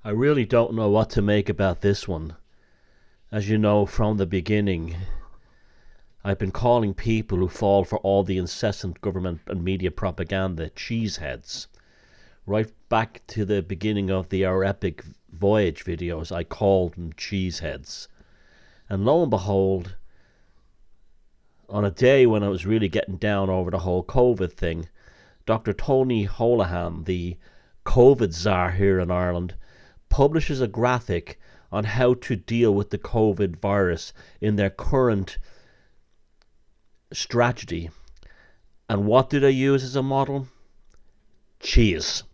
I really don't know what to make about this one. As you know, from the beginning, I've been calling people who fall for all the incessant government and media propaganda cheeseheads. Right back to the beginning of Our Epic Voyage videos, I called them cheeseheads. And lo and behold, on a day when I was really getting down over the whole COVID thing, Dr. Tony Holohan, the COVID czar here in Ireland, publishes a graphic on how to deal with the COVID virus in their current strategy. And what do they use as a model? Cheese.